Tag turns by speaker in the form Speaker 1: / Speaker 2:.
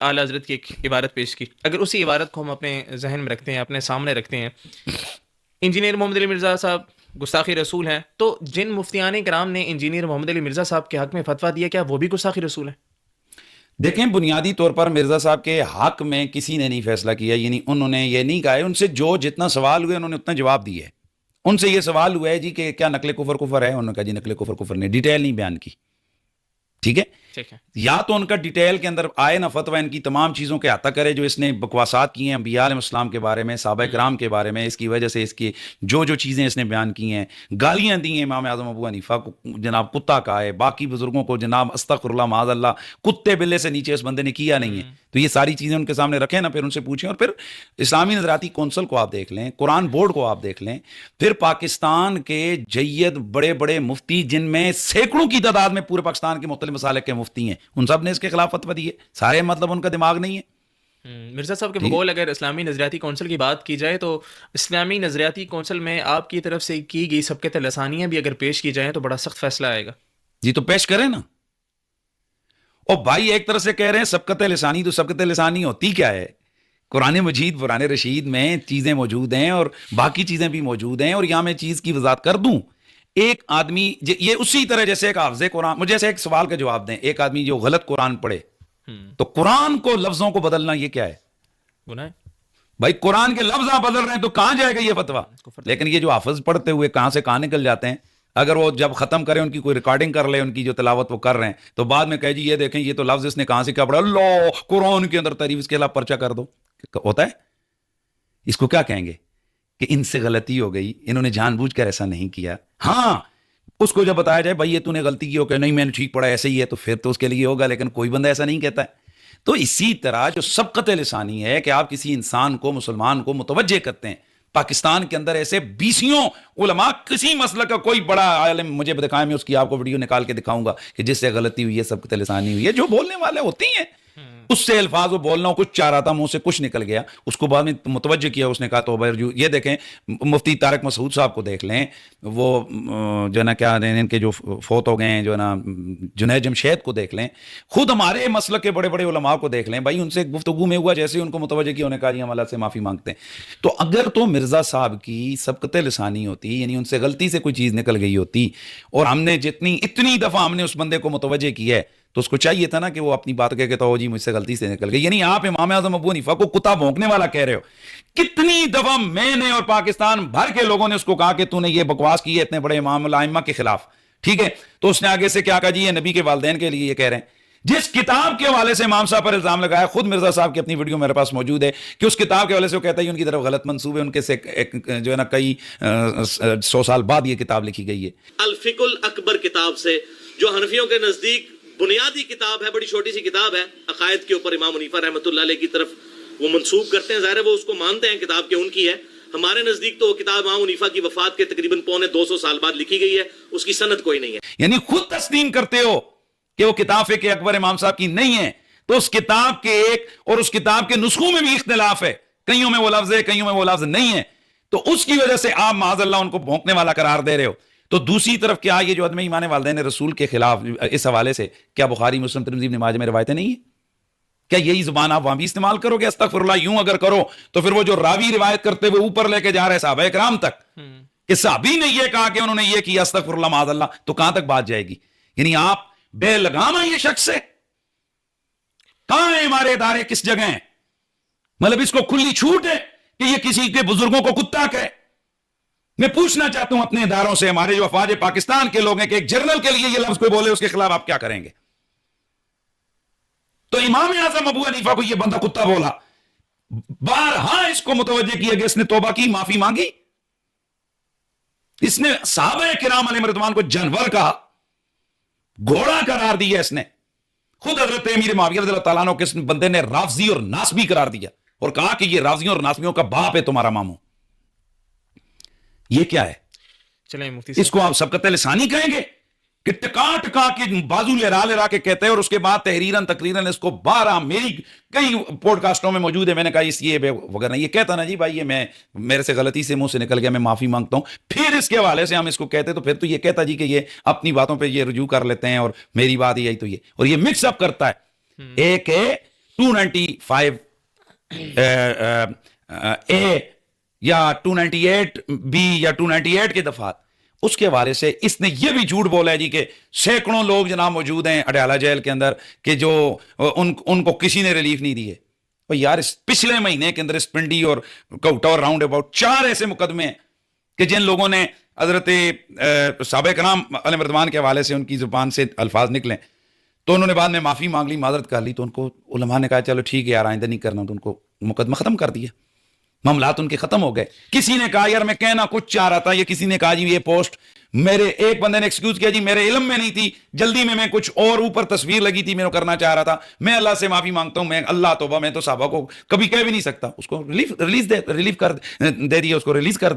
Speaker 1: اعلیٰ حضرت کی ایک عبارت پیش کی. اگر اسی عبارت کو ہم اپنے ذہن میں رکھتے ہیں، اپنے سامنے رکھتے ہیں، انجینئر محمد علی مرزا صاحب گستاخی رسول ہیں، تو جن مفتیان کرام نے انجینئر محمد علی مرزا صاحب کے حق میں فتویٰ دیا، کیا وہ بھی گستاخی رسول ہیں؟
Speaker 2: دیکھیں، بنیادی طور پر مرزا صاحب کے حق میں کسی نے نہیں فیصلہ کیا، یعنی انہوں نے یہ نہیں کہا ہے، ان سے جتنا سوال ہوئے انہوں نے اتنا جواب دیے. ان سے یہ سوال ہوا ہے جی کہ کیا نقل کفر ہے، انہوں نے کہا جی نقل کفر نے ڈیٹیل نہیں بیان کی. ٹھیک ہے، یا تو ان کا ڈیٹیل کے اندر آئے نا فتویٰ ان کی تمام چیزوں کے احاطہ کرے جو اس نے بکواسات کی ہیں انبیاء علیہ السلام کے بارے میں، صحابہ کرام کے بارے میں، اس کی وجہ سے اس کی جو چیزیں اس نے بیان کی ہیں، گالیاں دی ہیں امام اعظم ابو حنیفہ کو جناب کتا کہا ہے، باقی بزرگوں کو جناب استغفر اللہ معاذ اللہ، کتے بلے سے نیچے اس بندے نے کیا نہیں ہے. تو یہ ساری چیزیں ان کے سامنے رکھیں نا، پھر ان سے پوچھیں. اور پھر اسلامی نظراتی کونسل کو آپ دیکھ لیں، قرآن بورڈ کو آپ دیکھ لیں، پھر پاکستان کے جید بڑے بڑے مفتی جن میں سینکڑوں کی تعداد میں پورے پاکستان کے مختلف مسالک کے مفتی ہیں، ان سب نے اس کے خلاف فتویٰ دیے. سارے مطلب ان کا دماغ نہیں ہے.
Speaker 1: مرزا صاحب کے بقول اگر اسلامی نظریاتی کونسل کی بات کی جائے تو اسلامی نظریاتی کونسل میں آپ کی طرف سے کی گئی سبقت لسانیاں بھی اگر پیش کی جائیں تو بڑا سخت فیصلہ آئے گا.
Speaker 2: جی تو پیش کریں نا. اور بھائی ایک طرح سے کہہ رہے ہیں سبقت لسانی، تو سبقت لسانی ہوتی کیا ہے؟ قرآن مجید قرآن رشید میں چیزیں موجود ہیں اور باقی چیزیں بھی موجود ہیں. اور یہاں میں چیز کی وضاحت کر دوں، ایک آدمی یہ اسی طرح جیسے ایک حافظ قرآن، مجھے ایسے ایک سوال کا جواب دیں، ایک آدمی جو غلط قرآن پڑھے تو قرآن کو لفظوں کو بدلنا یہ کیا ہے؟
Speaker 1: گناہ ہے.
Speaker 2: بھائی قرآن کے لفظ آپ بدل رہے ہیں تو کہاں جائے گا یہ فتویٰ؟ لیکن یہ جو حافظ پڑھتے ہوئے کہاں سے کہاں نکل جاتے ہیں، اگر وہ جب ختم کریں ان کی کوئی ریکارڈنگ کر لے ان کی جو تلاوت وہ کر رہے ہیں، تو بعد میں کہے جی یہ دیکھیں یہ تو لفظ اس نے کہاں سے کیا پڑھا، اللہ قرآن کے اندر تعریف، اس کے خلاف پرچہ کر دو. ہوتا ہے؟ اس کو کیا کہیں گے کہ ان سے غلطی ہو گئی، انہوں نے جان بوجھ کر ایسا نہیں کیا. ہاں اس کو جب بتایا جائے بھائی یہ تو نے غلطی کی ہو کہ نہیں میں نے ٹھیک پڑھا ایسے ہی ہے، تو پھر تو اس کے لیے ہوگا. لیکن کوئی بندہ ایسا نہیں کہتا ہے. تو اسی طرح جو سبقت لسانی ہے کہ آپ کسی انسان کو، مسلمان کو متوجہ کرتے ہیں، پاکستان کے اندر ایسے بیسیوں علماء، کسی مسئلہ کا کوئی بڑا عالم مجھے دکھائیں، میں اس کی آپ کو ویڈیو نکال کے دکھاؤں گا کہ جس سے غلطی ہوئی ہے، سبقت لسانی ہوئی ہے. جو بولنے والے ہوتی ہیں اس سے الفاظ وہ بولنا، کچھ چاہ رہا تھا منہ سے کچھ نکل گیا، اس کو بعد میں متوجہ کیا، اس نے کہا توبہ رجوع. یہ دیکھیں مفتی طارق مسعود صاحب کو دیکھ لیں، وہ جو ہے نا کیا ان کے جو فوت ہو گئے ہیں، جو ہے نا جنید جمشید کو دیکھ لیں، خود ہمارے مسلک کے بڑے بڑے علماء کو دیکھ لیں. بھائی ان سے گفتگو میں ہوا، جیسے ان کو متوجہ کیا، انہوں نے کہا جی ہم اللہ سے معافی مانگتے ہیں. تو اگر تو مرزا صاحب کی سبقت لسانی ہوتی، یعنی ان سے غلطی سے کوئی چیز نکل گئی ہوتی، اور ہم نے اتنی دفعہ ہم نے اس بندے کو متوجہ کیا ہے، تو اس کو چاہیے تھا نا کہ وہ اپنی بات کہہ کے تو جی مجھ سے غلطی سے نکل گئی. یعنی آپ امام اعظم ابو حنیفہ کو کتا بھونکنے والا کہہ رہے ہو. کتنی دفعہ میں نے اور پاکستان بھر کے لوگوں نے اس کو کہا کہ تو نے یہ بکواس کی ہے اتنے بڑے امام الائمہ کے خلاف. ٹھیک ہے، تو اس نے آگے سے کیا کہا جی یہ نبی کے والدین کے لیے یہ کہہ رہے ہیں. جس کتاب کے حوالے سے امام صاحب پر الزام لگایا، خود مرزا صاحب کی اپنی ویڈیو میرے پاس موجود ہے کہ اس کتاب کے حوالے سے وہ کہتا ہے ان کی طرف غلط منسوب ہے، ان کے سے جو ہے نا کئی 100 سال بعد یہ کتاب لکھی گئی ہے.
Speaker 3: الفقہ الاکبر کتاب سے، جو حنفیوں کے نزدیک بنیادی کتاب ہے، بڑی چھوٹی سی کتاب ہے، عقائد کے اوپر امام حنیفہ رحمۃ اللہ علیہ کی طرف وہ منسوب کرتے ہیں. ظاہر ہے وہ اس کو مانتے ہیں کتاب کے ان کی ہے. ہمارے نزدیک تو وہ کتاب امام حنیفہ کی وفات کے تقریباً 250 سال بعد لکھی گئی ہے، اس کی سند کوئی نہیں ہے.
Speaker 2: یعنی خود تسلیم کرتے ہو کہ وہ کتاب فقہ اکبر امام صاحب کی نہیں ہے، تو اس کتاب کے ایک اور اس کتاب کے نسخوں میں بھی اختلاف ہے، کئیوں میں وہ لفظ ہے، کئیوں میں وہ لفظ نہیں ہے. تو اس کی وجہ سے آپ معاذ اللہ ان کو بھونکنے والا قرار دے رہے ہو. تو دوسری طرف کیا یہ جو عدم ایمان والدین رسول کے خلاف اس حوالے سے کیا بخاری مسلم ترمذی ابن ماجہ میں روایتیں نہیں ہیں؟ کیا یہی زبان آپ وہاں بھی استعمال کرو گے؟ استغفر اللہ یوں اگر کرو تو پھر وہ جو راوی روایت کرتے ہوئے اوپر لے کے جا رہے صحابہ کرام تک کہ صحابی نے یہ کہا کہ انہوں نے یہ کیا، استغفر اللہ معاذ اللہ، تو کہاں تک بات جائے گی؟ یعنی آپ بے لگام ہیں یہ شخص ہے. کہاں ہیں ہمارے ادارے، کس جگہ ہیں؟ مطلب اس کو کھلی چھوٹ ہے کہ یہ کسی کے بزرگوں کو کتا کہے. میں پوچھنا چاہتا ہوں اپنے اداروں سے، ہمارے جو افواج پاکستان کے لوگ ہیں، کہ ایک جنرل کے لیے یہ لفظ کوئی بولے اس کے خلاف آپ کیا کریں گے؟ تو امام اعظم ابو حنیفہ کو یہ بندہ کتا بولا، بارہا اس کو متوجہ کیا کہ اس نے توبہ کی، معافی مانگی. اس نے صحابہ کرام علیہ رضوان کو جانور کہا، گھوڑا قرار دیا. اس نے خود حضرت امیر معاویہ رضی اللہ تعالیٰ عنہ کے اس بندے نے رافضی اور ناسبی قرار دیا اور کہا کہ یہ رافضیوں اور ناسبیوں کا باپ ہے تمہارا ماموں. یہ کیا ہے؟
Speaker 1: چلیں مفتی
Speaker 2: اس کو آپ سبقت لسانی کہیں گے کہ ٹکا ٹکا کے بازو لہرا کے کہتے ہیں، اور اس کے بعد تقریراً اس کو 12 میری کئی پوڈ کاسٹوں میں موجود ہے، میں نے کہا اس یہ وغیرہ یہ کہتا نا جی بھائی یہ میرے سے غلطی سے منہ سے نکل گیا، میں معافی مانگتا ہوں. پھر اس کے حوالے سے ہم اس کو کہتے تو پھر تو یہ کہتا جی کہ یہ اپنی باتوں پہ یہ رجوع کر لیتے ہیں اور میری بات یہی تو یہ، اور یہ مکس اپ کرتا ہے. ایک ہے 295 اے یا 298 بی یا 298 کے دفعات، اس کے حوالے سے اس نے یہ بھی جھوٹ بولا ہے جی کہ سینکڑوں لوگ جناب موجود ہیں اڈیالہ جیل کے اندر کہ جو ان کو کسی نے ریلیف نہیں دی ہے. اور یار اس پچھلے مہینے کے اندر اس پنڈی اور کوٹا اور راؤنڈ اباؤٹ 4 ایسے مقدمے ہیں کہ جن لوگوں نے حضرت صحابہ کرام علیہ رضوان کے حوالے سے ان کی زبان سے الفاظ نکلیں تو انہوں نے بعد میں معافی مانگ لی، معذرت کر لی، تو ان کو علماء نے کہا چلو ٹھیک ہے یار آئندہ نہیں کرنا، تو ان کو مقدمہ ختم کر دیا، معاملات ان کے ختم ہو گئے. کسی نے کہا یار میں کہنا کچھ چاہ رہا تھا، یا کسی نے کہا جی یہ پوسٹ میرے، ایک بندے نے ایکسکیوز کیا جی میرے علم میں نہیں تھی، جلدی میں کچھ اور اوپر تصویر لگی تھی میں کرنا چاہ رہا تھا، میں اللہ سے معافی مانگتا ہوں، میں اللہ توبہ، میں تو صحابہ کو کبھی کہہ بھی نہیں سکتا. اس کو ریلیف کر دے دیا، اس کو ریلیز کر